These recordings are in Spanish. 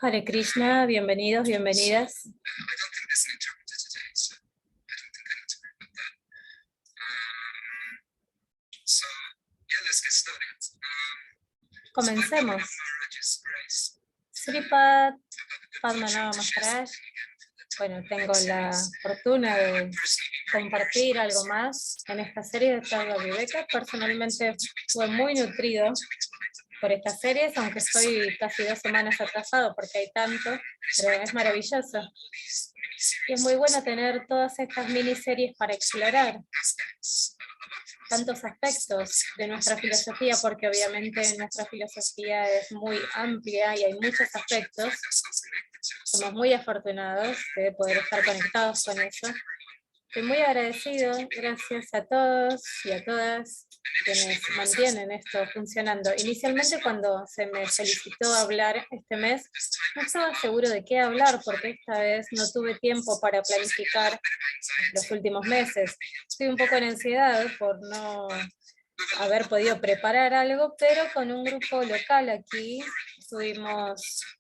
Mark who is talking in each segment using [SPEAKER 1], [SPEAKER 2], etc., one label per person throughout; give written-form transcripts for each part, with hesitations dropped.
[SPEAKER 1] Hare Krishna, bienvenidos, bienvenidas. Comencemos. Sripad Padmanabha Maharaj. Bueno, tengo la fortuna de compartir algo más en esta serie de Charla Viveka. Personalmente estuve muy nutrido por estas series, aunque estoy casi 2 semanas atrasado porque hay tanto, pero es maravilloso. Y es muy bueno tener todas estas miniseries para explorar tantos aspectos de nuestra filosofía, porque obviamente nuestra filosofía es muy amplia y hay muchos aspectos. Somos muy afortunados de poder estar conectados con eso. Estoy muy agradecido, gracias a todos y a todas quienes mantienen esto funcionando. Inicialmente, cuando se me solicitó hablar este mes, no estaba seguro de qué hablar, porque esta vez no tuve tiempo para planificar los últimos meses. Estoy un poco en ansiedad por no haber podido preparar algo, pero con un grupo local aquí estuvimos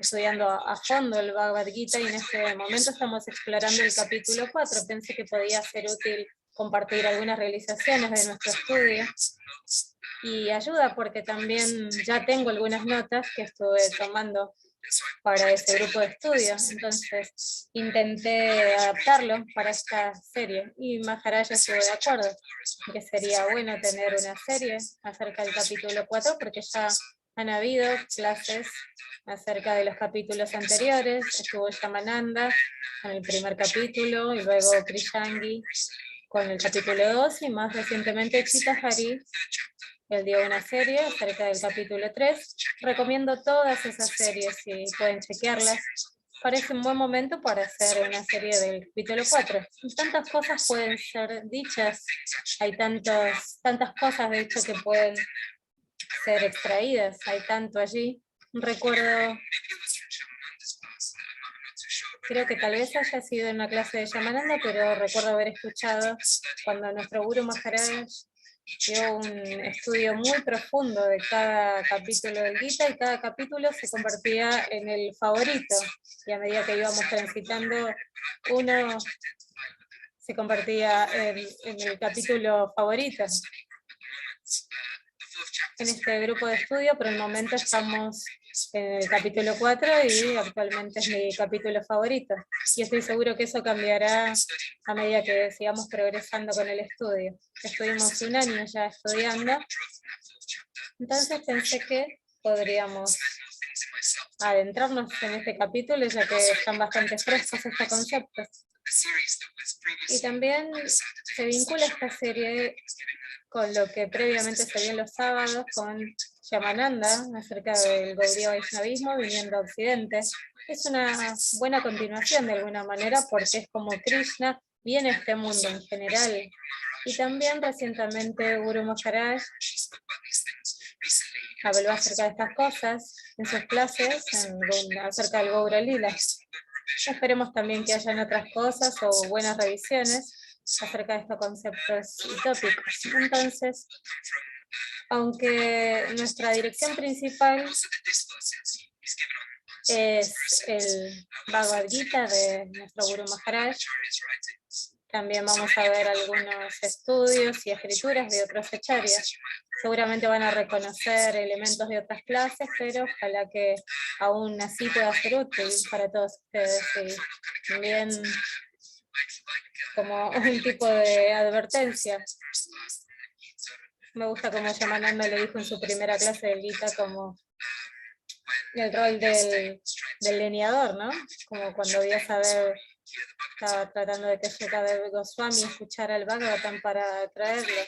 [SPEAKER 1] estudiando a fondo el Bhagavad Gita y en este momento estamos explorando el capítulo 4. Pensé que podía ser útil compartir algunas realizaciones de nuestro estudio y ayuda porque también ya tengo algunas notas que estuve tomando para ese grupo de estudio, entonces intenté adaptarlo para esta serie y Maharaj estuvo de acuerdo que sería bueno tener una serie acerca del capítulo 4 porque ya han habido clases acerca de los capítulos anteriores. Estuvo Shamananda en el primer capítulo y luego Krishangi con el capítulo 2 y más recientemente Chita Hari. Él dio una serie acerca del capítulo 3. Recomiendo todas esas series si pueden chequearlas. Parece un buen momento para hacer una serie del capítulo 4. Tantas cosas pueden ser dichas, hay tantas cosas de hecho que pueden ser extraídas, hay tanto allí. Recuerdo, creo que tal vez haya sido en una clase de Shamananda, pero recuerdo haber escuchado cuando nuestro Guru Maharaj dio un estudio muy profundo de cada capítulo del Gita y cada capítulo se convertía en el favorito. Y a medida que íbamos transitando, uno se convertía en el capítulo favorito. En este grupo de estudio, por el momento estamos en el capítulo 4 y actualmente es mi capítulo favorito. Y estoy seguro que eso cambiará a medida que sigamos progresando con el estudio. Estuvimos 1 año ya estudiando, entonces pensé que podríamos adentrarnos en este capítulo, ya que están bastante frescos estos conceptos. Y también se vincula esta serie con lo que previamente se vio en los sábados con Yamananda acerca del Gaudiya Vaishnavismo viniendo a Occidente. Es una buena continuación de alguna manera porque es como Krishna viene a este mundo en general. Y también recientemente Guru Maharaj habló acerca de estas cosas en sus clases acerca del Gaura Lila. Esperemos también que hayan otras cosas o buenas revisiones acerca de estos conceptos y tópicos. Entonces, aunque nuestra dirección principal es el Bhagavad Gita de nuestro Guru Maharaj, también vamos a ver algunos estudios y escrituras de otros acharyas. Seguramente van a reconocer elementos de otras clases, pero ojalá que aún así pueda ser útil para todos ustedes. Y también como un tipo de advertencia. Me gusta como Yamananda lo dijo en su primera clase de Gita, como el rol del leñador, ¿no? Como cuando Vyasadeva estaba tratando de que Shukadeva Goswami escuchara el Bhagavatam para traerlo.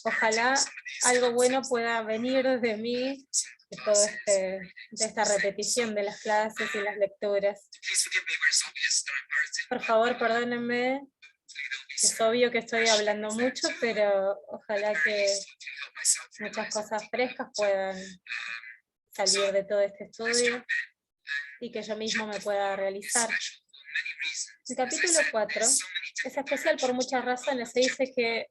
[SPEAKER 1] Ojalá algo bueno pueda venir de mí, de esta repetición de las clases y las lecturas. Por favor, perdónenme, es obvio que estoy hablando mucho, pero ojalá que muchas cosas frescas puedan salir de todo este estudio y que yo mismo me pueda realizar. El capítulo 4 es especial por muchas razones. Se dice que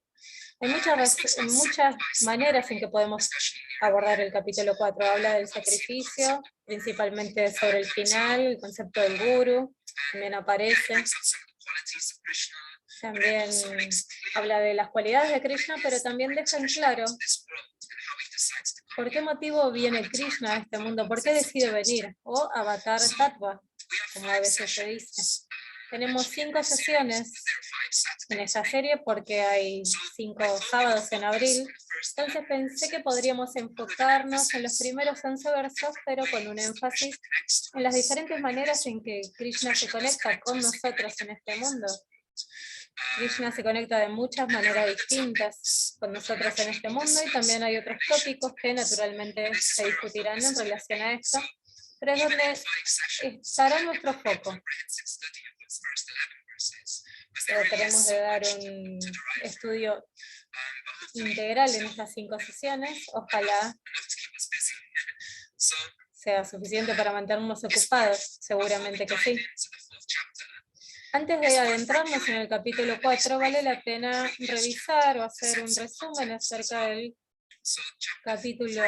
[SPEAKER 1] hay muchas maneras en que podemos abordar el capítulo 4. Habla del sacrificio, principalmente sobre el final, el concepto del guru, también aparece. También habla de las cualidades de Krishna, pero también deja en claro por qué motivo viene Krishna a este mundo, por qué decide venir, o Avatar Tattva, como a veces se dice. Tenemos 5 sesiones en esta serie porque hay 5 sábados en abril, entonces pensé que podríamos enfocarnos en los primeros 11 versos, pero con un énfasis en las diferentes maneras en que Krishna se conecta con nosotros en este mundo. Krishna se conecta de muchas maneras distintas con nosotros en este mundo y también hay otros tópicos que naturalmente se discutirán en relación a esto, pero es donde estará nuestro foco. Trataremos de dar un estudio integral en estas 5 sesiones. Ojalá sea suficiente para mantenernos ocupados, seguramente que sí. Antes de adentrarnos en el capítulo 4, vale la pena revisar o hacer un resumen acerca del capítulo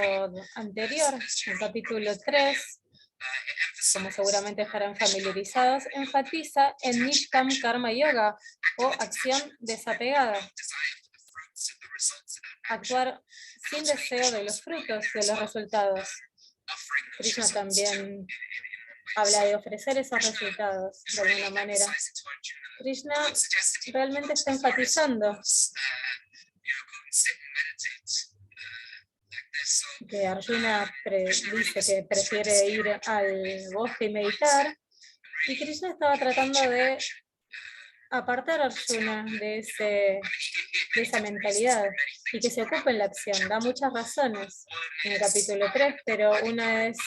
[SPEAKER 1] anterior, el capítulo 3, como seguramente estarán familiarizados, enfatiza en Nishkam Karma Yoga o acción desapegada. Actuar sin deseo de los frutos, de los resultados. Krishna también habla de ofrecer esos resultados de alguna manera. Krishna realmente está enfatizando que Arjuna dice que prefiere ir al bosque y meditar, y Krishna estaba tratando de apartar a Arjuna de esa mentalidad y que se ocupe en la acción. Da muchas razones en el capítulo 3, pero una es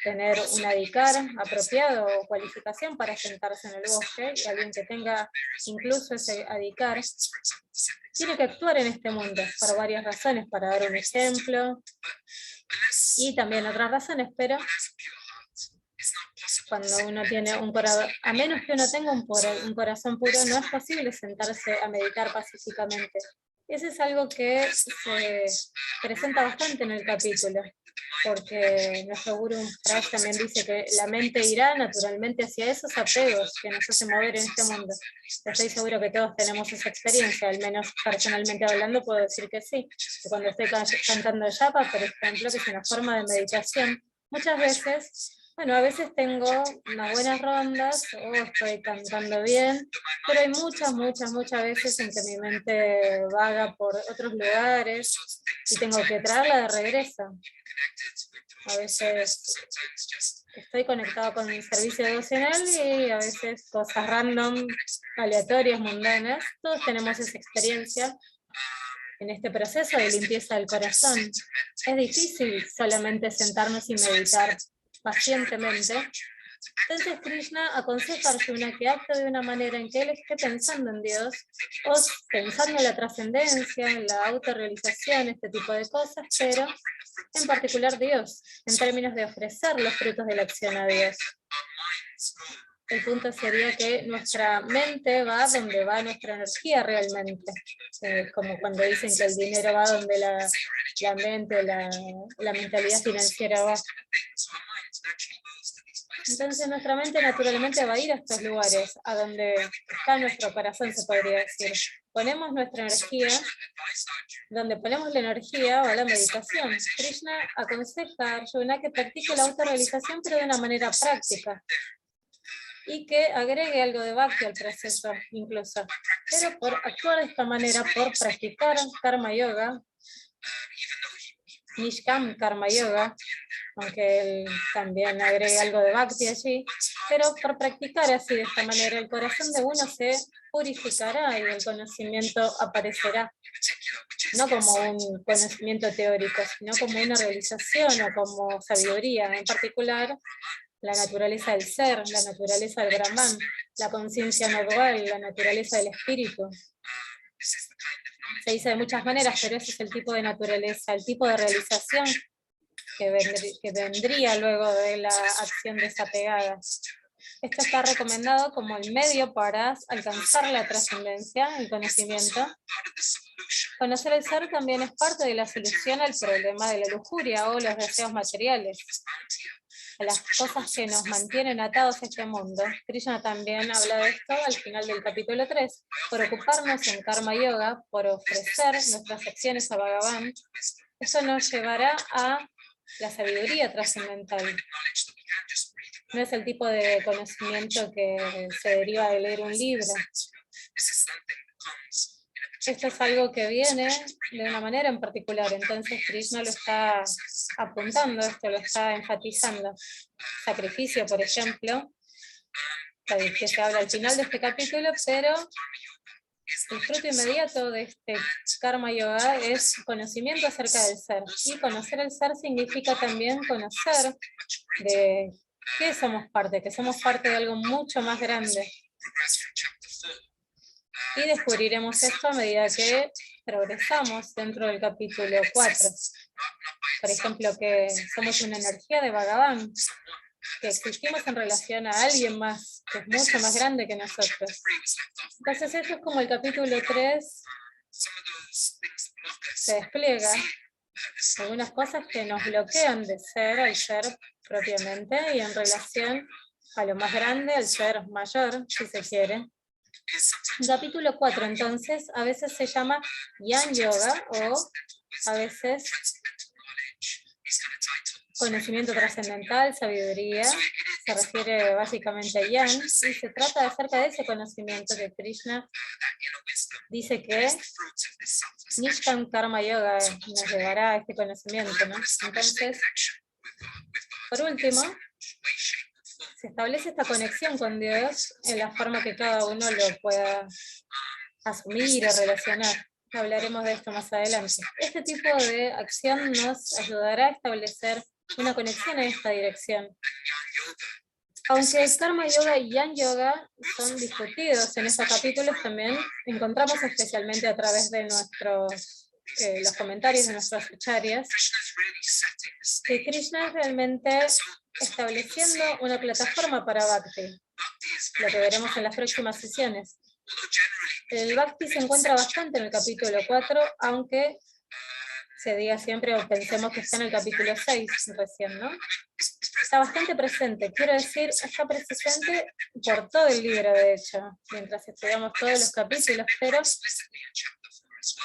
[SPEAKER 1] tener un adhikar apropiado o cualificación para sentarse en el bosque, y alguien que tenga incluso ese adhikar tiene que actuar en este mundo por varias razones, para dar un ejemplo y también otras razones, pero cuando uno tiene un corazón, a menos que uno tenga un corazón puro, no es posible sentarse a meditar pacíficamente. Eso es algo que se presenta bastante en el capítulo, porque nuestro Guru Maharaj también dice que la mente irá naturalmente hacia esos apegos que nos hacen mover en este mundo. Estoy seguro que todos tenemos esa experiencia, al menos personalmente hablando puedo decir que sí. Que cuando estoy cantando japa, por ejemplo, que es una forma de meditación, muchas veces, bueno, a veces tengo unas buenas rondas o estoy cantando bien, pero hay muchas veces en que mi mente vaga por otros lugares y tengo que traerla de regreso. A veces estoy conectado con mi servicio devocional y a veces cosas random, aleatorias, mundanas. Todos tenemos esa experiencia. en este proceso de limpieza del corazón. Es difícil solamente sentarnos y meditar pacientemente. Entonces Krishna aconseja a Arjuna que actúe de una manera en que él esté pensando en Dios, o pensando en la trascendencia, en la autorrealización, este tipo de cosas, pero en particular Dios, en términos de ofrecer los frutos de la acción a Dios. El punto sería que nuestra mente va donde va nuestra energía realmente. Como cuando dicen que el dinero va donde la mente, la mentalidad financiera va. Entonces nuestra mente naturalmente va a ir a estos lugares, a donde está nuestro corazón, se podría decir. Ponemos nuestra energía, donde ponemos la energía va la meditación. Krishna aconseja a Arjuna que practique la autorrealización, pero de una manera práctica, y que agregue algo de bhakti al proceso incluso. Pero por actuar de esta manera, por practicar karma yoga, Nishkam Karma Yoga, aunque él también agregue algo de bhakti allí, pero por practicar así de esta manera, el corazón de uno se purificará y el conocimiento aparecerá, no como un conocimiento teórico, sino como una realización o como sabiduría, en particular la naturaleza del ser, la naturaleza del Brahman, la conciencia no dual, la naturaleza del espíritu. Se dice de muchas maneras, pero ese es el tipo de naturaleza, el tipo de realización que vendría luego de la acción desapegada. Esto está recomendado como el medio para alcanzar la trascendencia, el conocimiento. Conocer el ser también es parte de la solución al problema de la lujuria o los deseos materiales, a las cosas que nos mantienen atados a este mundo. Krishna también habla de esto al final del capítulo 3. Por ocuparnos en Karma Yoga, por ofrecer nuestras acciones a Bhagavan, eso nos llevará a la sabiduría trascendental. No es el tipo de conocimiento que se deriva de leer un libro. Esto es algo que viene de una manera en particular, entonces Krishna lo está apuntando, esto lo está enfatizando. Sacrificio, por ejemplo, que se habla al final de este capítulo, pero el fruto inmediato de este Karma Yoga es conocimiento acerca del ser. Y conocer el ser significa también conocer de qué somos parte, que somos parte de algo mucho más grande. Y descubriremos esto a medida que progresamos dentro del capítulo 4. Por ejemplo, que somos una energía de Bhagavan, que existimos en relación a alguien más, que es mucho más grande que nosotros. Entonces esto es como el capítulo 3 se despliega, algunas cosas que nos bloquean de ser al ser propiamente y en relación a lo más grande, al ser mayor, si se quiere. Capítulo 4, entonces, a veces se llama Yan Yoga o a veces conocimiento trascendental, sabiduría. Se refiere básicamente a Yan y se trata acerca de ese conocimiento que Krishna dice que Nishkam Karma Yoga nos llevará a este conocimiento, ¿no? Entonces, por último, se establece esta conexión con Dios en la forma que cada uno lo pueda asumir o relacionar. Hablaremos de esto más adelante. Este tipo de acción nos ayudará a establecer una conexión en esta dirección. Aunque Karma Yoga y Yan Yoga son discutidos en estos capítulos, también encontramos especialmente a través de los comentarios de nuestros acharyas, que Krishna es realmente estableciendo una plataforma para Bhakti, lo que veremos en las próximas sesiones. El Bhakti se encuentra bastante en el capítulo 4, aunque se diga siempre o pensemos que está en el capítulo 6 recién, ¿no? Está bastante presente, quiero decir, está presente por todo el libro, de hecho, mientras estudiamos todos los capítulos, pero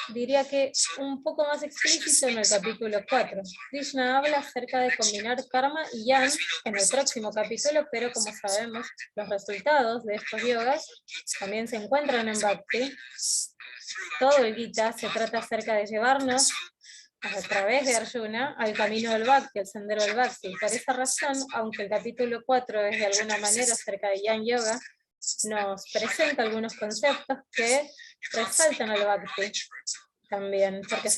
[SPEAKER 1] diría que un poco más explícito en el capítulo 4. Krishna habla acerca de combinar karma y yan en el próximo capítulo, pero como sabemos, los resultados de estos yogas también se encuentran en Bhakti. Todo el Gita se trata acerca de llevarnos a través de Arjuna al camino del Bhakti, al sendero del Bhakti. Por esa razón, aunque el capítulo 4 es de alguna manera acerca de Yan Yoga, nos presenta algunos conceptos que resaltan al Bhakti. también, porque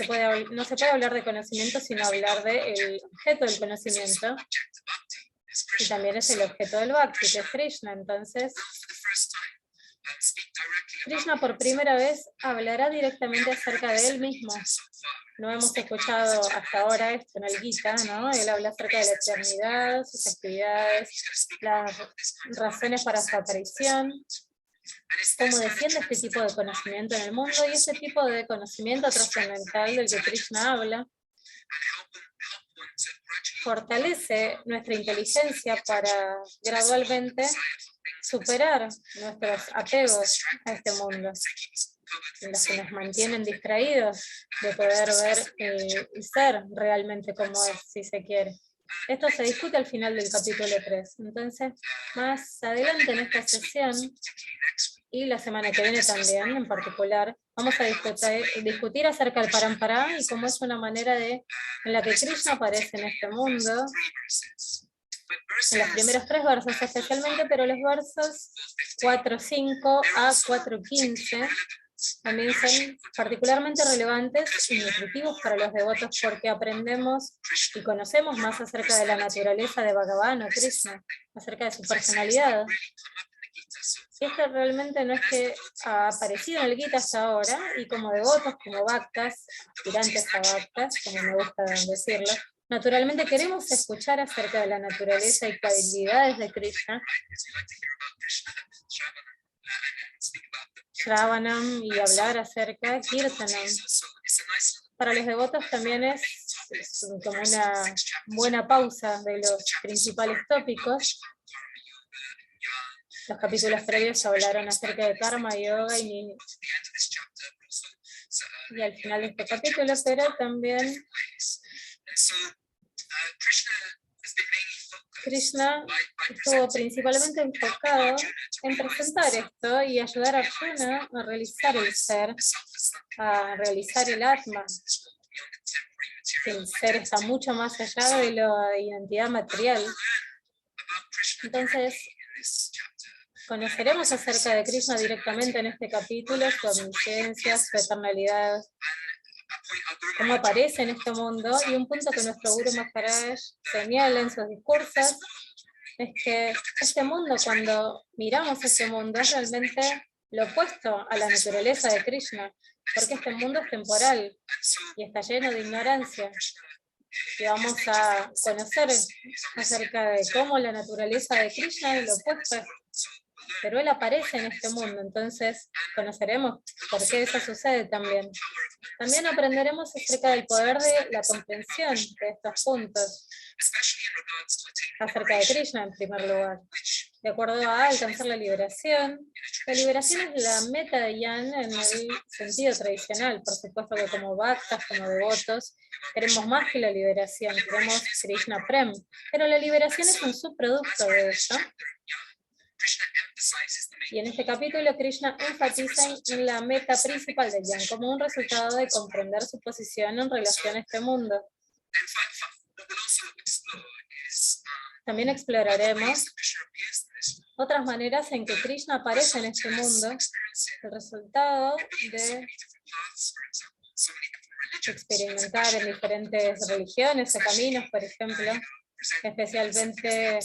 [SPEAKER 1] no se puede hablar de conocimiento sino hablar del objeto del conocimiento, y también es el objeto del Bhakti, que es Krishna. Entonces, Krishna por primera vez hablará directamente acerca de él mismo. No hemos escuchado hasta ahora esto en el Gita, ¿no? Él habla acerca de la eternidad, sus actividades, las razones para su aparición, cómo desciende este tipo de conocimiento en el mundo, y ese tipo de conocimiento trascendental del que Krishna habla fortalece nuestra inteligencia para gradualmente superar nuestros apegos a este mundo, los que nos mantienen distraídos de poder ver y ser realmente como es, si se quiere. Esto se discute al final del capítulo 3. Entonces, más adelante en esta sesión, y la semana que viene también en particular, vamos a discutir acerca del Parampara y cómo es una manera en la que Krishna aparece en este mundo, en los primeros 3 versos especialmente, pero los versos 4.5 a 4.15 también son particularmente relevantes y nutritivos para los devotos, porque aprendemos y conocemos más acerca de la naturaleza de Bhagavan o Krishna, acerca de su personalidad. Y esto realmente no es que ha aparecido en el Gita hasta ahora, y como devotos, como bhaktas, aspirantes a bhaktas, como me gusta decirlo, naturalmente queremos escuchar acerca de la naturaleza y cualidades de Krishna, Shravanam, y hablar acerca de Kirtanam. Para los devotos también es como una buena pausa de los principales tópicos. Los capítulos previos hablaron acerca de karma, yoga y al final de este capítulo, pero también Krishna estuvo principalmente enfocado en presentar esto y ayudar a Arjuna a realizar el ser, a realizar el Atma. El ser está mucho más allá de la identidad material. Entonces, conoceremos acerca de Krishna directamente en este capítulo, su omnisciencia, su eternalidad, cómo aparece en este mundo, y un punto que nuestro Guru Maharaj señala en sus discursos es que este mundo, cuando miramos este mundo, es realmente lo opuesto a la naturaleza de Krishna, porque este mundo es temporal y está lleno de ignorancia. Y vamos a conocer acerca de cómo la naturaleza de Krishna es lo opuesto, pero él aparece en este mundo, entonces conoceremos por qué eso sucede también. También aprenderemos acerca del poder de la comprensión de estos puntos, acerca de Krishna en primer lugar. De acuerdo a alcanzar la liberación es la meta de Yan en el sentido tradicional. Por supuesto que como bhaktas, como devotos, queremos más que la liberación, queremos Krishna Prem, pero la liberación es un subproducto de eso. Y en este capítulo Krishna enfatiza en la meta principal de Yan como un resultado de comprender su posición en relación a este mundo. También exploraremos otras maneras en que Krishna aparece en este mundo, el resultado de experimentar en diferentes religiones o caminos, por ejemplo, especialmente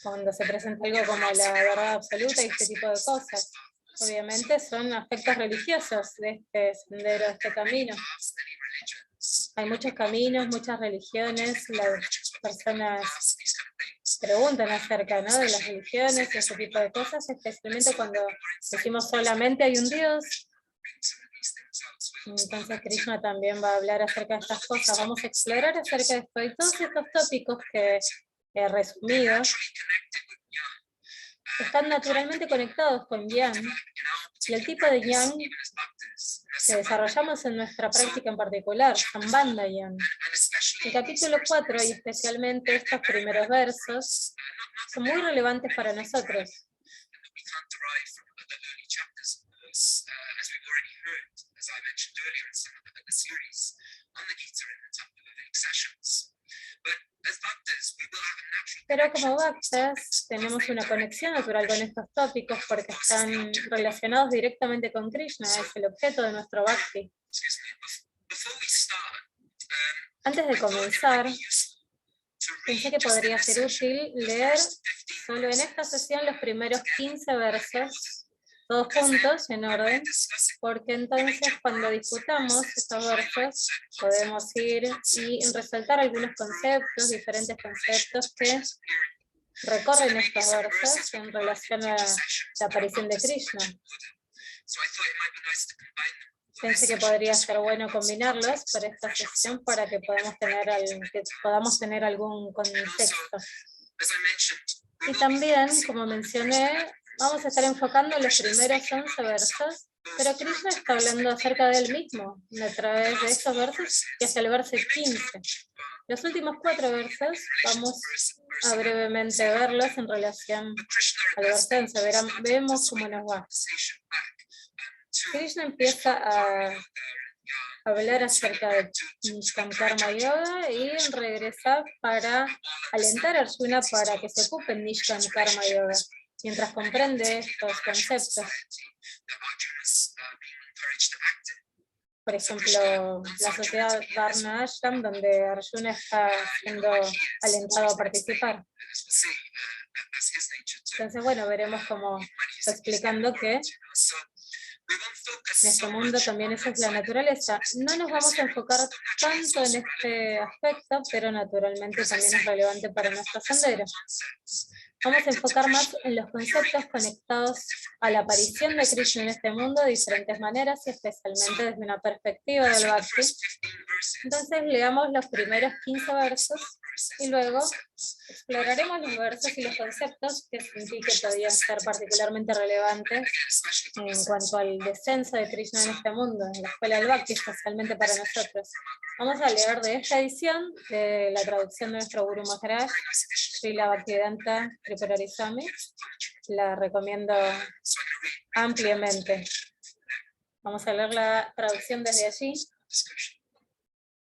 [SPEAKER 1] cuando se presenta algo como la verdad absoluta y este tipo de cosas. Obviamente son aspectos religiosos de este sendero, de este camino. Hay muchos caminos, muchas religiones, las personas preguntan acerca, ¿no?, de las religiones y ese tipo de cosas, especialmente cuando decimos solamente hay un Dios. Entonces Krishna también va a hablar acerca de estas cosas. Vamos a explorar acerca de esto y todos estos tópicos que he resumido están naturalmente conectados con Yan, y el tipo de Yan que desarrollamos en nuestra práctica en particular, Sambandha Yan. El capítulo 4 y especialmente estos primeros versos son muy relevantes para nosotros. Pero como bhaktas tenemos una conexión natural con estos tópicos porque están relacionados directamente con Krishna, es el objeto de nuestro bhakti. Antes de comenzar, pensé que podría ser útil leer solo en esta sesión los primeros 15 versos, todos juntos, en orden, porque entonces cuando discutamos estos versos podemos ir y resaltar algunos conceptos, diferentes conceptos que recorren estos versos en relación a la aparición de Krishna. Pensé que podría ser bueno combinarlos para esta sesión para que podamos tener algún contexto. Y también, como mencioné, vamos a estar enfocando los primeros 11 versos, pero Krishna está hablando acerca de él mismo a través de estos versos y hasta el verso 15. Los últimos 4 versos vamos a brevemente verlos en relación al verso 11. Vemos cómo nos va. Krishna empieza a hablar acerca de Nishkam Karma Yoga y regresa para alentar a Arjuna para que se ocupe en Nishkam Karma Yoga, mientras comprende estos conceptos. Por ejemplo, la sociedad Varna Ashram, donde Arjuna está siendo alentado a participar. Entonces, bueno, veremos cómo está explicando que en este mundo también esa es la naturaleza. No nos vamos a enfocar tanto en este aspecto, pero naturalmente también es relevante para nuestro sendero. Vamos a enfocar más en los conceptos conectados a la aparición de Krishna en este mundo de diferentes maneras y especialmente desde una perspectiva del Bhakti. Entonces leamos los primeros 15 versos y luego exploraremos los versos y los conceptos que sentí que podían ser particularmente relevantes en cuanto al descenso de Krishna en este mundo, en la escuela del Bhakti, especialmente para nosotros. Vamos a leer de esta edición, de la traducción de nuestro Guru Maharaj, Srila Bhaktivedanta Tripuranari Swami. La recomiendo ampliamente. Vamos a leer la traducción desde allí.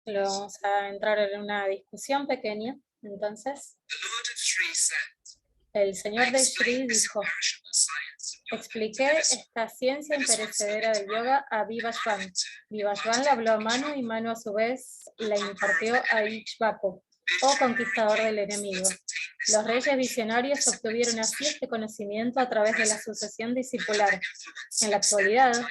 [SPEAKER 1] Vamos a entrar en una discusión pequeña. Entonces, el señor de Shri dijo: expliqué esta ciencia imperecedera del yoga a Vivasvan. Vivasvan la habló a Manu y Manu a su vez la impartió a Ichvaku, o conquistador del enemigo. Los reyes visionarios obtuvieron así este conocimiento a través de la sucesión discipular. En la actualidad,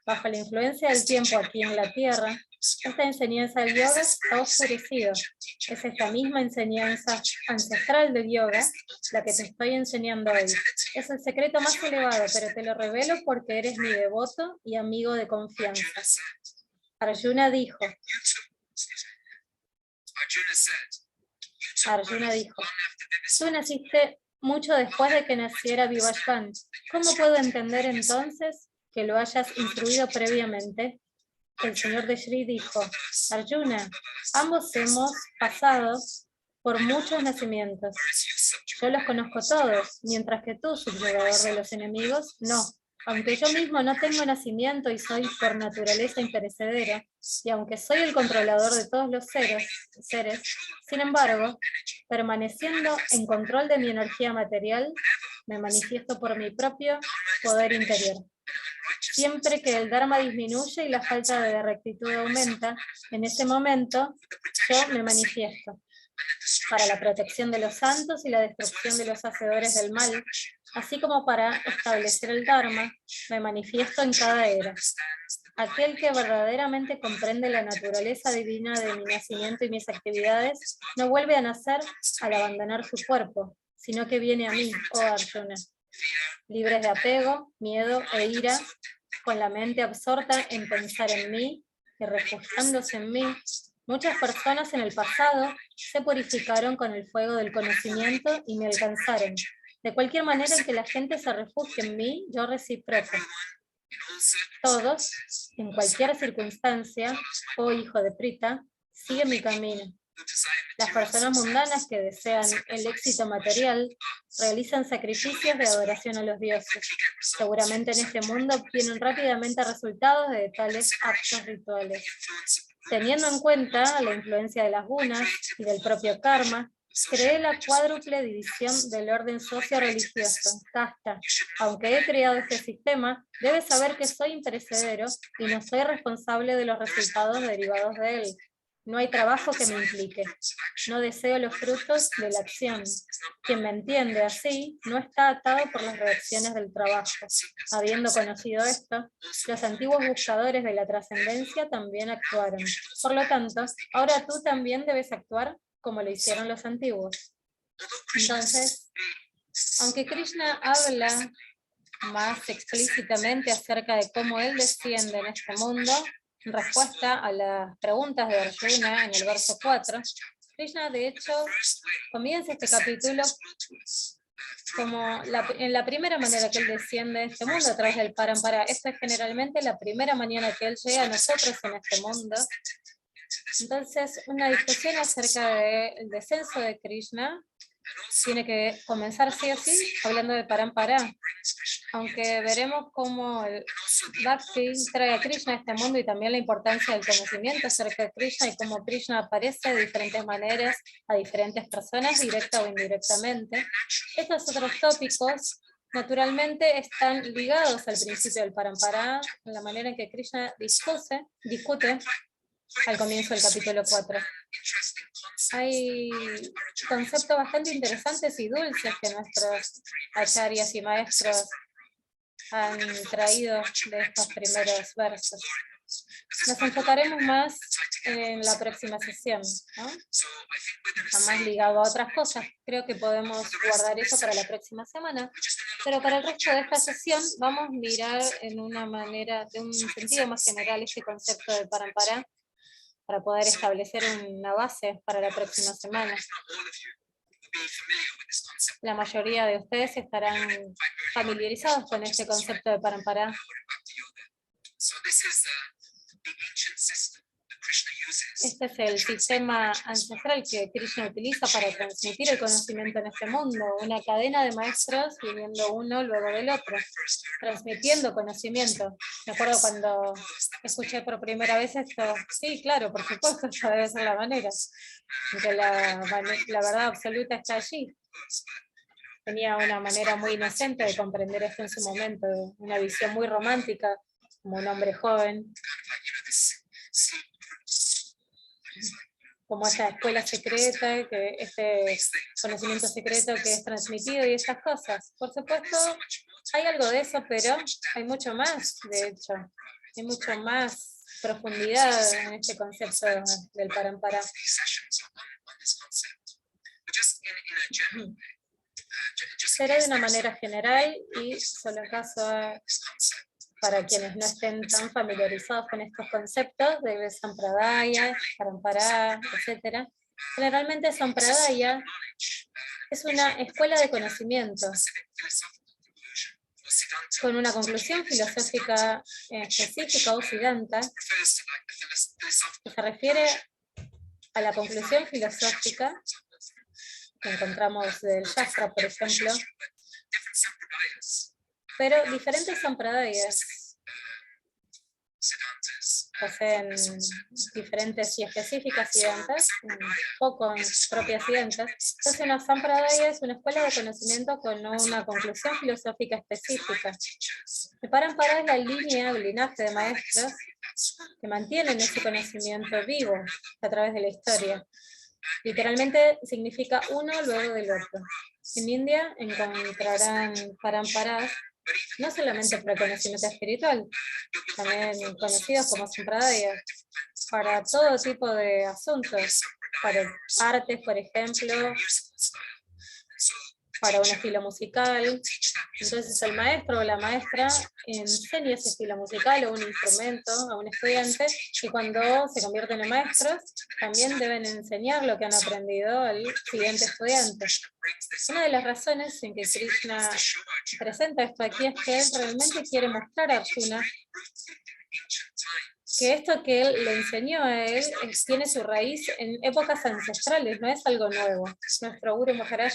[SPEAKER 1] bajo la influencia del tiempo aquí en la Tierra, esta enseñanza del yoga ha oscurecido. Es esta misma enseñanza ancestral del yoga la que te estoy enseñando hoy. Es el secreto más elevado, pero te lo revelo porque eres mi devoto y amigo de confianza. Arjuna dijo, tú naciste mucho después de que naciera Vivasvan. ¿Cómo puedo entender entonces que lo hayas instruido previamente? El señor de Shri dijo, Arjuna, ambos hemos pasado por muchos nacimientos. Yo los conozco todos, mientras que tú, subyugador de los enemigos, no. Aunque yo mismo no tengo nacimiento y soy por naturaleza imperecedera, y aunque soy el controlador de todos los seres, sin embargo, permaneciendo en control de mi energía material, me manifiesto por mi propio poder interior. Siempre que el Dharma disminuye y la falta de rectitud aumenta, en ese momento yo me manifiesto para la protección de los santos y la destrucción de los hacedores del mal, así como para establecer el Dharma, me manifiesto en cada era. Aquel que verdaderamente comprende la naturaleza divina de mi nacimiento y mis actividades, no vuelve a nacer al abandonar su cuerpo, sino que viene a mí, oh Arjuna. Libres de apego, miedo e ira, con la mente absorta en pensar en mí y refugiándose en mí, muchas personas en el pasado se purificaron con el fuego del conocimiento y me alcanzaron. De cualquier manera en que la gente se refugie en mí, yo reciproco. Todos, en cualquier circunstancia, oh hijo de Prita, sigue mi camino. Las personas mundanas que desean el éxito material realizan sacrificios de adoración a los dioses. Seguramente en este mundo obtienen rápidamente resultados de tales actos rituales. Teniendo en cuenta la influencia de las gunas y del propio karma, creé la cuádruple división del orden socio-religioso, casta. Aunque he creado este sistema, debes saber que soy imperecedero y no soy responsable de los resultados derivados de él. No hay trabajo que me implique. No deseo los frutos de la acción. Quien me entiende así no está atado por las reacciones del trabajo. Habiendo conocido esto, los antiguos buscadores de la trascendencia también actuaron. Por lo tanto, ahora tú también debes actuar como lo hicieron los antiguos. Entonces, aunque Krishna habla más explícitamente acerca de cómo él desciende en este mundo, en respuesta a las preguntas de Arjuna en el verso 4, Krishna de hecho comienza este capítulo como en la primera manera que él desciende en este mundo a través del parampara. Esta es generalmente la primera mañana que él llega a nosotros en este mundo. Entonces, una discusión acerca del descenso de Krishna tiene que comenzar sí o sí hablando de parampara. Aunque veremos cómo el Bhakti trae a Krishna a este mundo y también la importancia del conocimiento acerca de Krishna y cómo Krishna aparece de diferentes maneras a diferentes personas, directa o indirectamente. Estos otros tópicos naturalmente están ligados al principio del parampara, en la manera en que Krishna discute al comienzo del capítulo 4. Hay conceptos bastante interesantes y dulces que nuestros acharyas y maestros han traído de estos primeros versos. Nos enfocaremos más en la próxima sesión, ¿no? Está más ligado a otras cosas. Creo que podemos guardar eso para la próxima semana. Pero para el resto de esta sesión vamos a mirar en una manera, de un sentido más general, este concepto de parampara, para poder establecer una base para la próxima semana. La mayoría de ustedes estarán familiarizados con este concepto de parampara. Este es el sistema ancestral que Krishna utiliza para transmitir el conocimiento en este mundo, una cadena de maestros viniendo uno luego del otro, transmitiendo conocimiento. Me acuerdo cuando escuché por primera vez esto, sí, claro, por supuesto, esta debe ser la manera, porque la verdad absoluta está allí. Tenía una manera muy inocente de comprender esto en su momento, una visión muy romántica, como un hombre joven, como esta escuela secreta, que este conocimiento secreto que es transmitido y estas cosas. Por supuesto, hay algo de eso, pero hay mucho más, de hecho. Hay mucho más profundidad en este concepto del parampara. Será de una manera general y solo en caso para quienes no estén tan familiarizados con estos conceptos de Sampradaya, Parampara, etc. Generalmente Sampradaya es una escuela de conocimiento con una conclusión filosófica específica o Siddhanta, que se refiere a la conclusión filosófica que encontramos del Shastra, por ejemplo, pero diferentes Sampradayas poseen diferentes y específicas siddhantas, un poco en propias siddhantas. Entonces una Sampradaya es una escuela de conocimiento con una conclusión filosófica específica. El Parampara es la línea, el linaje de maestros que mantienen ese conocimiento vivo a través de la historia. Literalmente significa uno luego del otro. En India encontrarán paramparas no solamente para conocimiento espiritual, también conocidos como Sampradaya, para todo tipo de asuntos, para artes, por ejemplo, para un estilo musical. Entonces el maestro o la maestra enseña ese estilo musical o un instrumento a un estudiante, y cuando se convierten en maestros también deben enseñar lo que han aprendido al siguiente estudiante. Una de las razones en que Krishna presenta esto aquí es que él realmente quiere mostrar a Arjuna que esto que él le enseñó a él tiene su raíz en épocas ancestrales, no es algo nuevo. Nuestro Guru Maharaj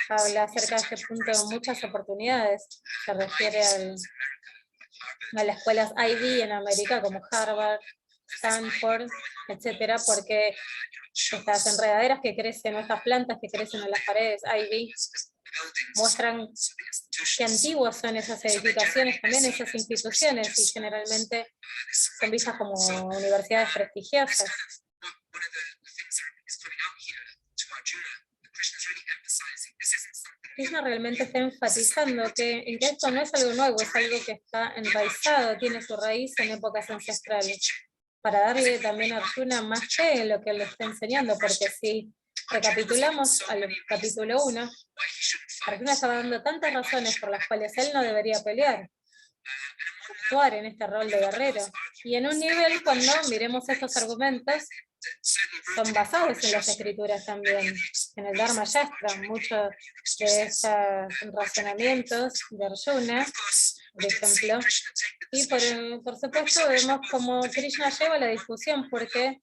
[SPEAKER 1] habla acerca de este punto en muchas oportunidades. Se refiere a las escuelas Ivy en América, como Harvard, Stanford, etcétera, porque estas enredaderas que crecen, o estas plantas que crecen en las paredes, Ivy, muestran qué antiguas son esas edificaciones, también esas instituciones, y generalmente son vistas como universidades prestigiosas. Krishna realmente está enfatizando en que esto no es algo nuevo, es algo que está enraizado, tiene su raíz en épocas ancestrales, para darle también a Arjuna más fe en lo que él le está enseñando, porque si recapitulamos al capítulo 1, Arjuna estaba dando tantas razones por las cuales él no debería pelear, actuar en este rol de guerrero, y en un nivel, cuando miremos estos argumentos, son basados en las escrituras también, en el Dharma Shastra. Muchos de estos razonamientos de Arjuna, por ejemplo, y por supuesto vemos cómo Krishna lleva la discusión, porque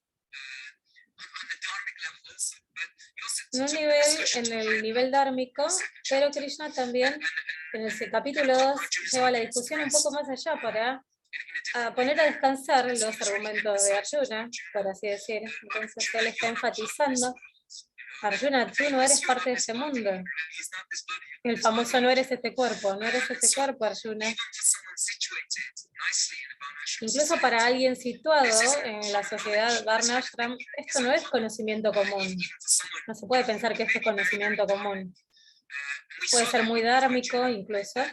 [SPEAKER 1] en el nivel dármico, pero Krishna también en el capítulo 2 lleva la discusión un poco más allá para poner a descansar los argumentos de Arjuna, por así decir. Entonces él está enfatizando: Arjuna, tú no eres parte de este mundo. El famoso no eres este cuerpo, no eres este cuerpo, Arjuna. Incluso para alguien situado en la sociedad Varnashram, esto no es conocimiento común. No se puede pensar que esto es conocimiento común. Puede ser muy dármico incluso,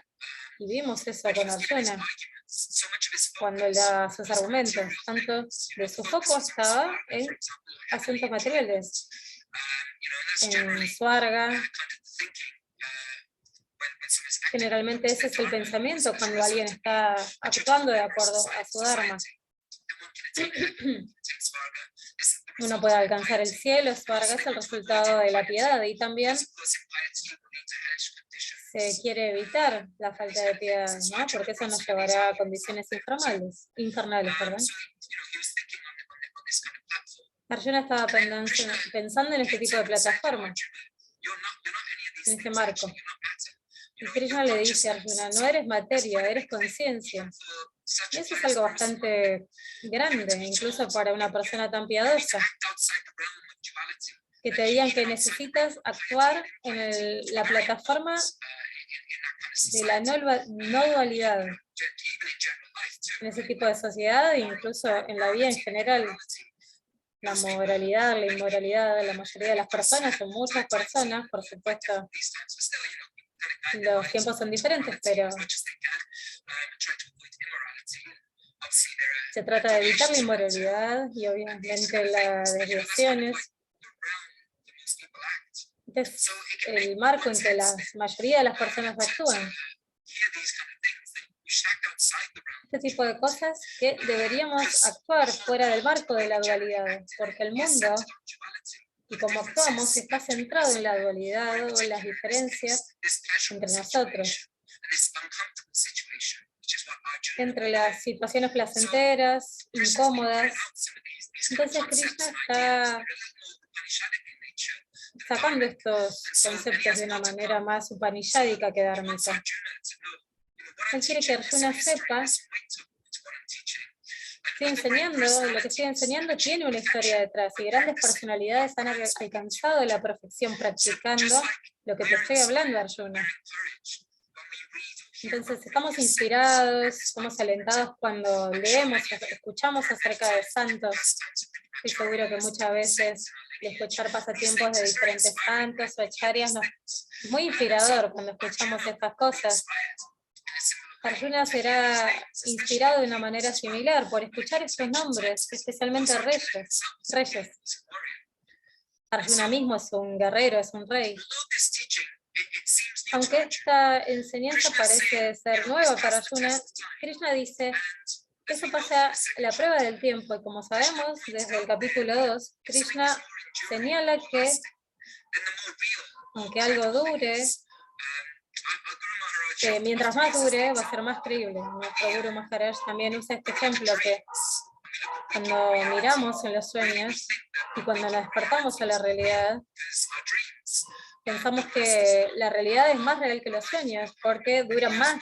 [SPEAKER 1] y vimos eso con Arjuna, cuando él da sus argumentos, tanto de su foco estaba en asuntos materiales, en Swarga. Generalmente ese es el pensamiento cuando alguien está actuando de acuerdo a su dharma. Uno puede alcanzar el cielo, Swarga es el resultado de la piedad, y también se quiere evitar la falta de piedad, ¿no? Porque eso nos llevará a condiciones infernales. Arjuna estaba pensando en este tipo de plataforma, en este marco. Y Krishna le dice a Arjuna: no eres materia, eres conciencia. Y eso es algo bastante grande, incluso para una persona tan piadosa, que te digan que necesitas actuar en la plataforma de la no dualidad. En ese tipo de sociedad, incluso en la vida en general, la moralidad, la inmoralidad, la mayoría de las personas, son muchas personas, por supuesto, los tiempos son diferentes, pero se trata de evitar la inmoralidad y obviamente las desviaciones. Es el marco en que la mayoría de las personas actúan. Este tipo de cosas que deberíamos actuar fuera del marco de la dualidad, porque el mundo, y como actuamos, está centrado en la dualidad o en las diferencias entre nosotros, entre las situaciones placenteras, incómodas. Entonces Krishna está sacando estos conceptos de una manera más upanishádica que dharmica. Él quiere que Arjuna sepa: lo que estoy enseñando tiene una historia detrás, y grandes personalidades han alcanzado la perfección practicando lo que te estoy hablando, Arjuna. Entonces estamos inspirados, estamos alentados cuando leemos, escuchamos acerca de santos. Estoy seguro que muchas veces escuchar pasatiempos de diferentes santos o acharyas es muy inspirador cuando escuchamos estas cosas. Arjuna será inspirado de una manera similar por escuchar estos nombres, especialmente reyes. Arjuna mismo es un guerrero, es un rey. Aunque esta enseñanza parece ser nueva para Arjuna, Krishna dice: eso pasa la prueba del tiempo, y como sabemos desde el capítulo 2, Krishna señala que aunque algo dure, mientras más dure va a ser más creíble. Nuestro Guru Maharaj también usa este ejemplo, que cuando miramos en los sueños y cuando nos despertamos a la realidad, pensamos que la realidad es más real que los sueños, porque duran más.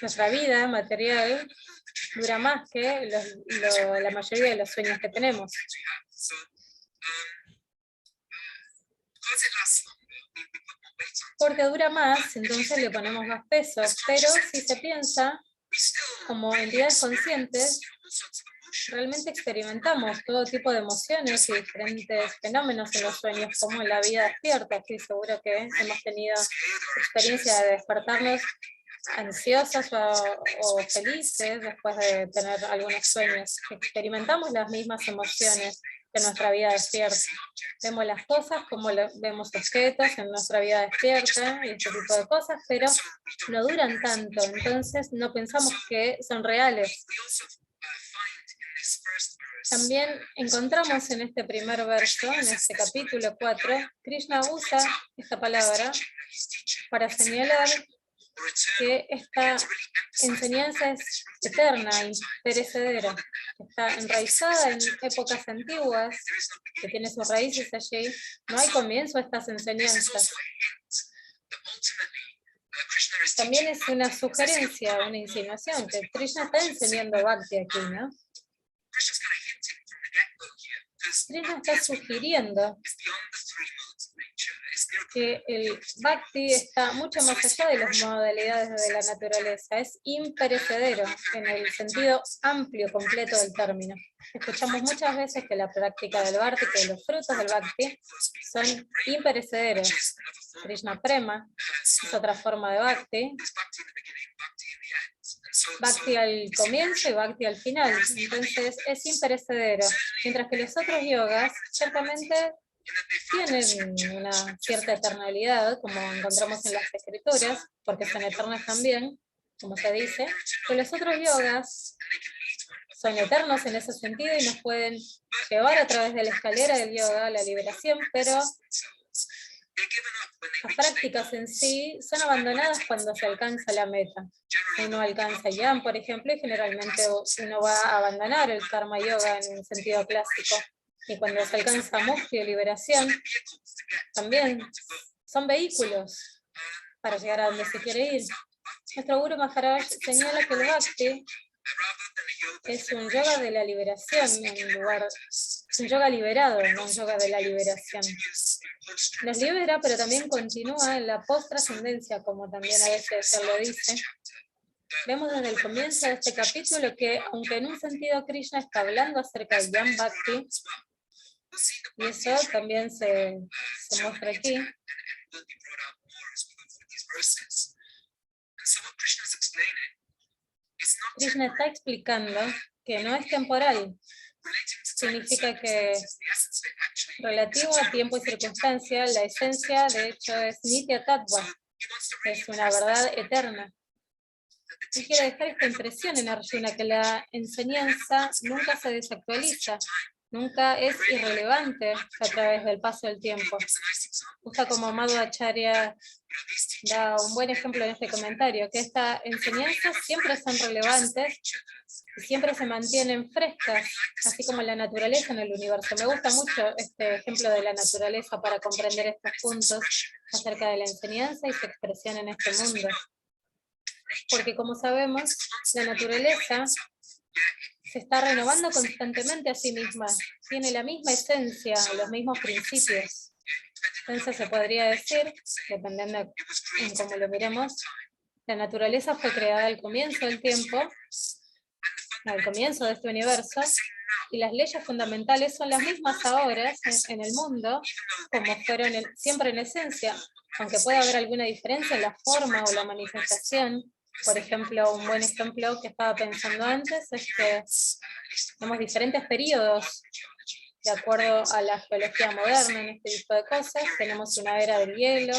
[SPEAKER 1] Nuestra vida material dura más que la mayoría de los sueños que tenemos. Porque dura más, entonces le ponemos más peso, pero si se piensa, como entidades conscientes, realmente experimentamos todo tipo de emociones y diferentes fenómenos en los sueños, como en la vida despierta. Estoy seguro que hemos tenido experiencia de despertarnos ansiosas o felices después de tener algunos sueños. Experimentamos las mismas emociones en nuestra vida despierta. Vemos las cosas como vemos objetos en nuestra vida despierta y este tipo de cosas, pero no duran tanto, entonces no pensamos que son reales. También encontramos en este primer verso, en este capítulo 4, Krishna usa esta palabra para señalar que esta enseñanza es eterna, imperecedera, está enraizada en épocas antiguas, que tiene sus raíces allí. No hay comienzo a estas enseñanzas. También es una sugerencia, una insinuación, que Krishna está enseñando Bhakti aquí, ¿no? Krishna está sugiriendo que el Bhakti está mucho más allá de las modalidades de la naturaleza, es imperecedero en el sentido amplio, completo del término. Escuchamos muchas veces que la práctica del Bhakti, que los frutos del Bhakti son imperecederos. Krishna Prema es otra forma de Bhakti. Bhakti al comienzo y Bhakti al final, entonces es imperecedero, mientras que los otros yogas ciertamente tienen una cierta eternalidad, como encontramos en las escrituras, porque son eternas también, como se dice, pero los otros yogas son eternos en ese sentido y nos pueden llevar a través de la escalera del yoga a la liberación, pero las prácticas en sí son abandonadas cuando se alcanza la meta. Uno alcanza Yam, por ejemplo, y generalmente uno va a abandonar el Karma Yoga en un sentido clásico. Y cuando se alcanza Mukti o liberación, también son vehículos para llegar a donde se quiere ir. Nuestro Guru Maharaj señala que el Bhakti es un yoga de la liberación, es un yoga liberado, no un yoga de la liberación. Nos libera, pero también continúa en la post-trascendencia, como también a veces se lo dice. Vemos desde el comienzo de este capítulo que, aunque en un sentido Krishna está hablando acerca del Yam Bhakti, y eso también se muestra aquí, Krishna está explicando que no es temporal. Significa que relativo a tiempo y circunstancia, la esencia de hecho es Nitya Tattva, es una verdad eterna. Y quiere dejar esta impresión en Arjuna, que la enseñanza nunca se desactualiza, nunca es irrelevante a través del paso del tiempo. Usa como Madhvacharya da un buen ejemplo en este comentario, que estas enseñanzas siempre son relevantes y siempre se mantienen frescas, así como la naturaleza en el universo. Me gusta mucho este ejemplo de la naturaleza para comprender estos puntos acerca de la enseñanza y su expresión en este mundo. Porque como sabemos, la naturaleza se está renovando constantemente a sí misma, tiene la misma esencia, los mismos principios. Entonces se podría decir, dependiendo en cómo lo miremos, la naturaleza fue creada al comienzo del tiempo, al comienzo de este universo, y las leyes fundamentales son las mismas ahora en el mundo, como fueron siempre en esencia, aunque pueda haber alguna diferencia en la forma o la manifestación. Por ejemplo, un buen ejemplo que estaba pensando antes es que tenemos diferentes periodos de acuerdo a la geología moderna en este tipo de cosas. Tenemos una era del hielo,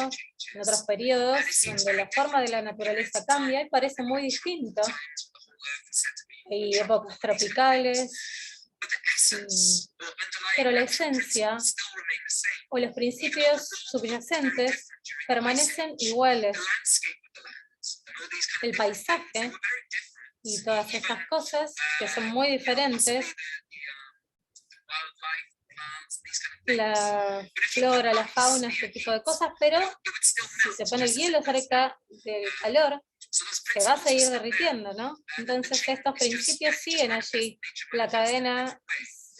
[SPEAKER 1] en otros periodos donde la forma de la naturaleza cambia y parece muy distinto. Hay épocas tropicales, pero la esencia o los principios subyacentes permanecen iguales. El paisaje y todas estas cosas que son muy diferentes, la flora, la fauna, este tipo de cosas, pero si se pone el hielo cerca del calor, se va a seguir derritiendo, ¿no? Entonces estos principios siguen allí. La cadena,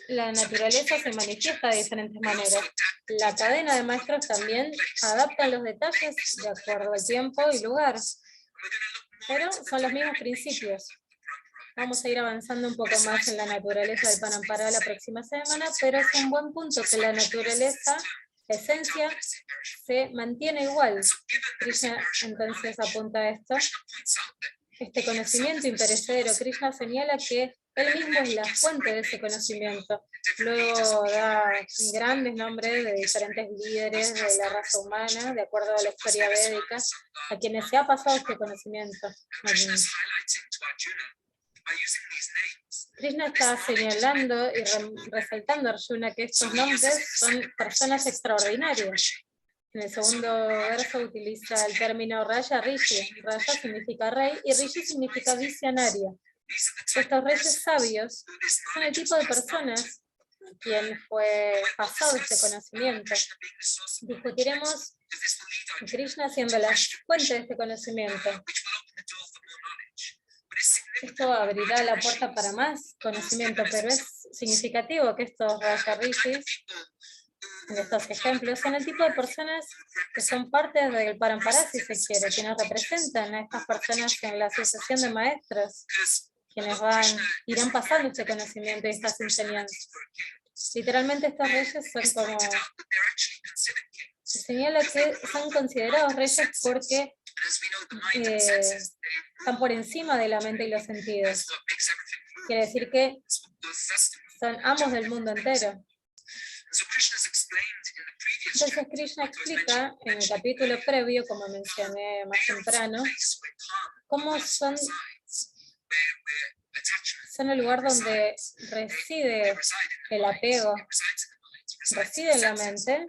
[SPEAKER 1] la naturaleza se manifiesta de diferentes maneras. La cadena de maestros también adapta los detalles de acuerdo al tiempo y lugar, pero son los mismos principios. Vamos a ir avanzando un poco más en la naturaleza del Parampara la próxima semana, pero es un buen punto que la naturaleza, la esencia, se mantiene igual. Krishna entonces apunta a esto. Este conocimiento imperecedero, Krishna señala que él mismo es la fuente de ese conocimiento. Luego da grandes nombres de diferentes líderes de la raza humana, de acuerdo a la historia védica, a quienes se ha pasado este conocimiento. Krishna está señalando y resaltando a Arjuna que estos nombres son personas extraordinarias. En el segundo verso utiliza el término Raya Rishi. Raya significa rey y Rishi significa visionario. Estos reyes sabios son el tipo de personas a quien fue pasado este conocimiento. Discutiremos Krishna siendo la fuente de este conocimiento. Esto abrirá la puerta para más conocimiento, pero es significativo que estos Raya Rishis, en estos ejemplos, son el tipo de personas que son parte del Parampara, si se quiere, quienes representan a estas personas en la sucesión de maestros, quienes irán pasando este conocimiento y estas enseñanzas. Literalmente estos reyes son como... Se señala que son considerados reyes porque están por encima de la mente y los sentidos. Quiere decir que son amos del mundo entero. Entonces Krishna explica en el capítulo previo, como mencioné más temprano, cómo son el lugar donde reside el apego, reside en la mente,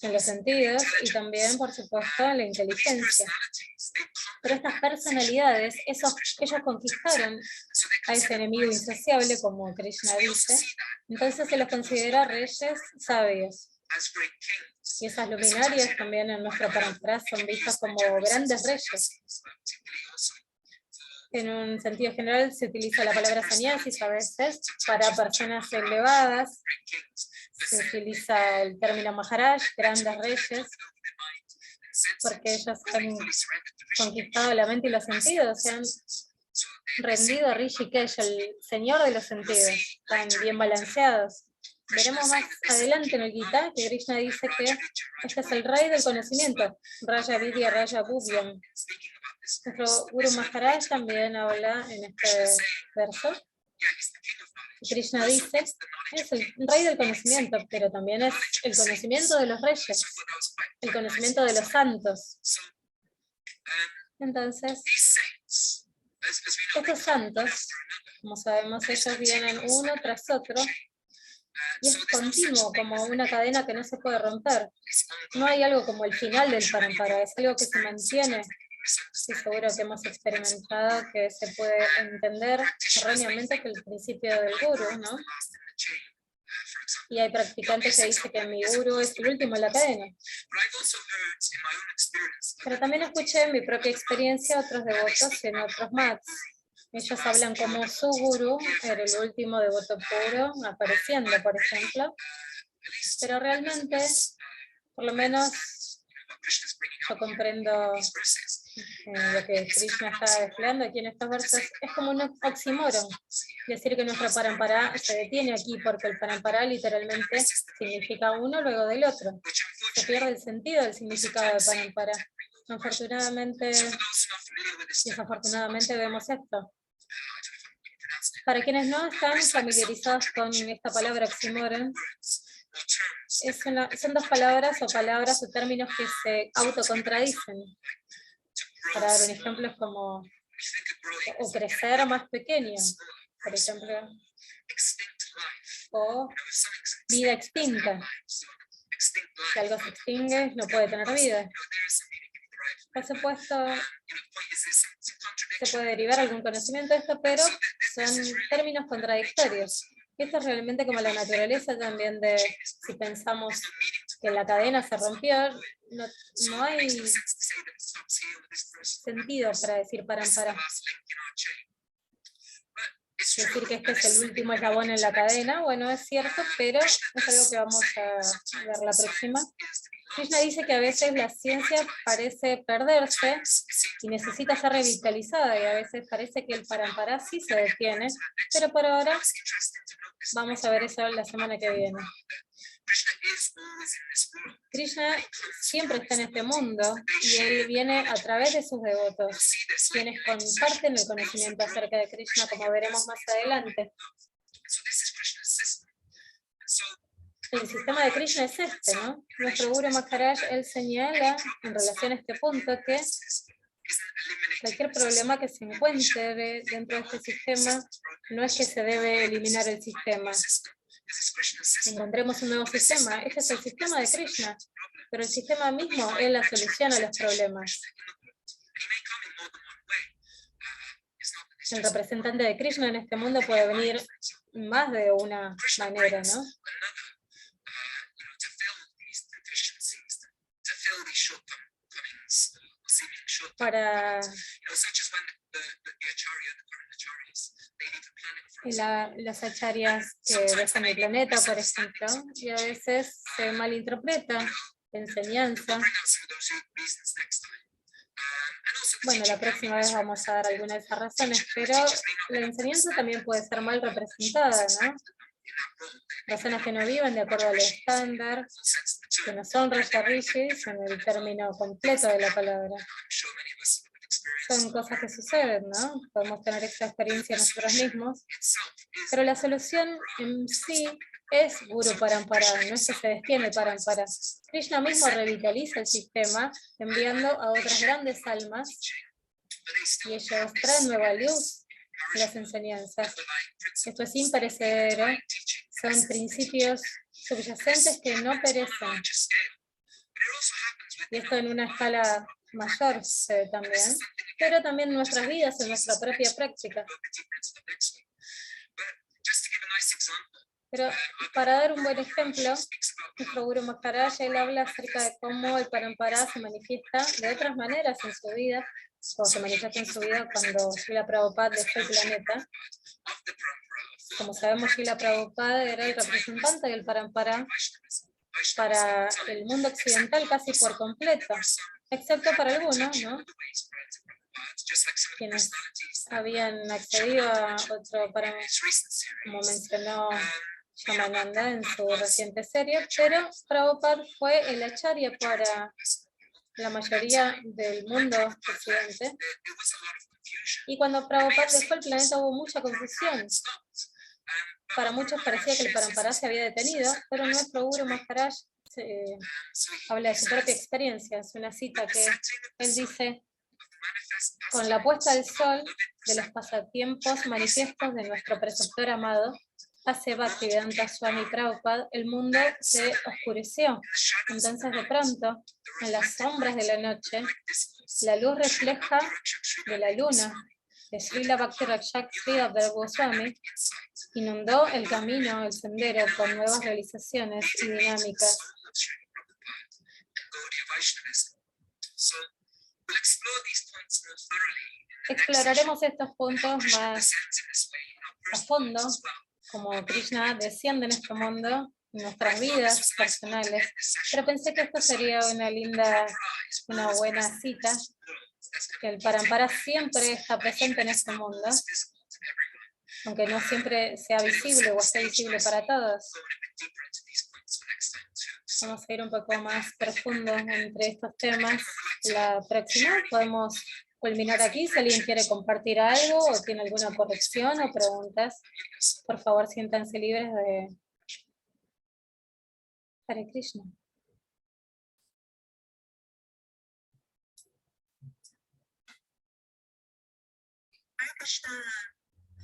[SPEAKER 1] en los sentidos y también, por supuesto, en la inteligencia. Pero estas personalidades, ellos conquistaron a ese enemigo insaciable, como Krishna dice, entonces se los considera reyes sabios. Y esas luminarias también en nuestro Parampara son vistas como grandes reyes. En un sentido general se utiliza la palabra sannyasis a veces para personas elevadas. Se utiliza el término Maharaj, grandes reyes, porque ellos han conquistado la mente y los sentidos, se han rendido a Rishikesh, el señor de los sentidos, tan bien balanceados. Veremos más adelante en el Gita que Krishna dice que este es el rey del conocimiento, Raya Vidya, Raya Gubyam. Nuestro Guru Maharaj también habla en este verso. Krishna dice, es el rey del conocimiento, pero también es el conocimiento de los reyes, el conocimiento de los santos. Entonces, estos santos, como sabemos, ellos vienen uno tras otro, y es continuo, como una cadena que no se puede romper. No hay algo como el final del Parampara, es algo que se mantiene. Estoy seguro que hemos experimentado que se puede entender erróneamente que el principio del guru, ¿no? Y hay practicantes que dicen que mi guru es el último en la cadena. Pero también escuché en mi propia experiencia otros devotos en otros mats. Ellos hablan como su guru era el último devoto puro apareciendo, por ejemplo. Pero realmente, por lo menos, yo comprendo lo que Krishna está desplegando aquí en estos versos, es como un oxímoron. Decir que nuestro Parampara se detiene aquí porque el Parampara literalmente significa uno luego del otro. Se pierde el sentido del significado del Parampara. Afortunadamente, desafortunadamente vemos esto. Para quienes no están familiarizados con esta palabra oxímoron, son dos palabras o términos que se autocontradicen. Para dar un ejemplo, es como o crecer más pequeño, por ejemplo, o vida extinta. Si algo se extingue, no puede tener vida. Por supuesto, se puede derivar algún conocimiento de esto, pero son términos contradictorios. Esto es realmente como la naturaleza también si pensamos que la cadena se rompió, no hay sentido para decir para. Decir que este es el último eslabón en la cadena, bueno, es cierto, pero es algo que vamos a ver la próxima. Krishna dice que a veces la ciencia parece perderse y necesita ser revitalizada, y a veces parece que el parampara sí se detiene, pero por ahora vamos a ver eso la semana que viene. Krishna siempre está en este mundo y él viene a través de sus devotos, quienes comparten el conocimiento acerca de Krishna, como veremos más adelante. El sistema de Krishna es este, ¿no? Nuestro Guru Maharaj, él señala en relación a este punto que cualquier problema que se encuentre dentro de este sistema no es que se debe eliminar el sistema. Encontremos un nuevo sistema. Este es el sistema de Krishna, pero el sistema mismo es la solución a los problemas. El representante de Krishna en este mundo puede venir más de una manera, ¿no? Para las acharyas que dejan el planeta, por ejemplo, y a veces se malinterpreta la enseñanza. Bueno, la próxima vez vamos a dar algunas de esas razones, pero la enseñanza también puede ser mal representada, ¿no? Personas que no viven de acuerdo al estándar, que no son Rishis en el término completo de la palabra. Son cosas que suceden, ¿no? Podemos tener esta experiencia nosotros mismos, pero la solución en sí es Guru Parampara, no es que se destiene Parampara. Krishna mismo revitaliza el sistema enviando a otras grandes almas y ellos traen nueva luz a las enseñanzas. Esto es imperecedero, son principios subyacentes que no perecen. Y esto en una escala mayor también, pero también en nuestras vidas, en nuestra propia práctica. Pero para dar un buen ejemplo, nuestro Guru Maharaj, él habla acerca de cómo el Parampara se manifiesta de otras maneras en su vida, o se manifiesta en su vida cuando Srila Prabhupada dejó el planeta. Como sabemos, Srila Prabhupada era el representante del Parampara para el mundo occidental casi por completo, excepto para algunos, ¿no? Quienes habían accedido a otro Parampara, como mencionó Yamananda en su reciente serie, pero Prabhupada fue el acharya para la mayoría del mundo occidente. Y cuando Prabhupada dejó el planeta hubo mucha confusión. Para muchos parecía que el Parampara se había detenido, pero nuestro Guru Maharaj habla de su propia experiencia. Es una cita que él dice: con la puesta del sol de los pasatiempos manifiestos de nuestro preceptor amado, hace Bhaktivedanta Swami Prabhupada, el mundo se oscureció. Entonces de pronto, en las sombras de la noche, la luz refleja de la luna de Srila Bhakti Rakshak Sridhar Goswami inundó el camino, el sendero, con nuevas realizaciones y dinámicas. Exploraremos estos puntos más a fondo, como Krishna desciende en este mundo, en nuestras vidas personales, pero pensé que esto sería una buena cita, que el Parampara siempre está presente en este mundo, aunque no siempre sea visible o esté visible para todos. Vamos a ir un poco más profundo entre estos temas. La próxima podemos culminar aquí. Si alguien quiere compartir algo o tiene alguna corrección o preguntas, por favor siéntanse libres de... Hare Krishna.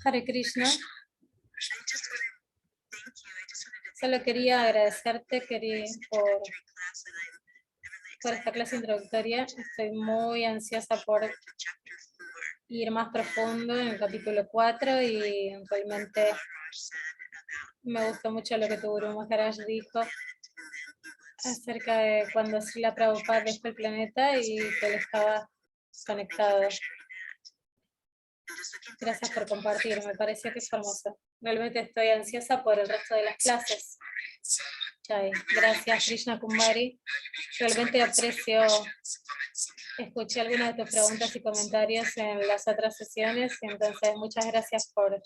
[SPEAKER 1] Hare Krishna. Solo quería agradecerte por esta clase introductoria. Estoy muy ansiosa por ir más profundo en el capítulo 4 y realmente Me gustó mucho lo que tu Guru Maharaj dijo acerca de cuando Srila Prabhupada dejó el planeta y que él estaba conectado. Gracias por compartir, me pareció que es hermoso. Realmente estoy ansiosa por el resto de las clases. Chay. Gracias, Krishna Kumari. Realmente aprecio, escuché algunas de tus preguntas y comentarios en las otras sesiones, y entonces muchas gracias por...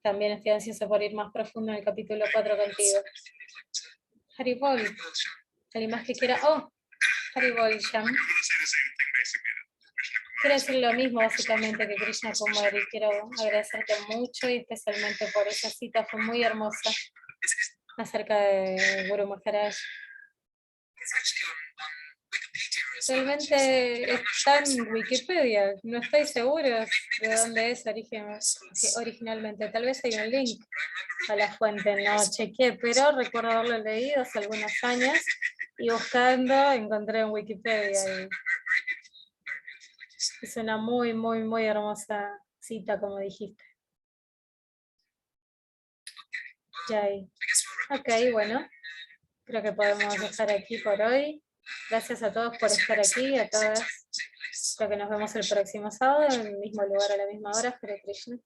[SPEAKER 1] También estoy ansiosa por ir más profundo en el capítulo 4 contigo. Haribol. ¿Alguien más que quiera? Oh, Haribol, Sham. Quiero decir lo mismo básicamente que Krishna Kumari. Quiero agradecerte mucho y especialmente por esa cita, fue muy hermosa acerca de Guru Maharaj. Realmente está en Wikipedia, no estoy segura de dónde es originalmente. Tal vez hay un link a la fuente, no chequeé, pero recuerdo haberlo leído hace algunos años y buscando encontré en Wikipedia. Es una muy, muy, muy hermosa cita, como dijiste. Jai. Ok, bueno, creo que podemos dejar aquí por hoy. Gracias a todos por estar aquí, a todas. Creo que nos vemos el próximo sábado, en el mismo lugar, a la misma hora. Hare Krishna.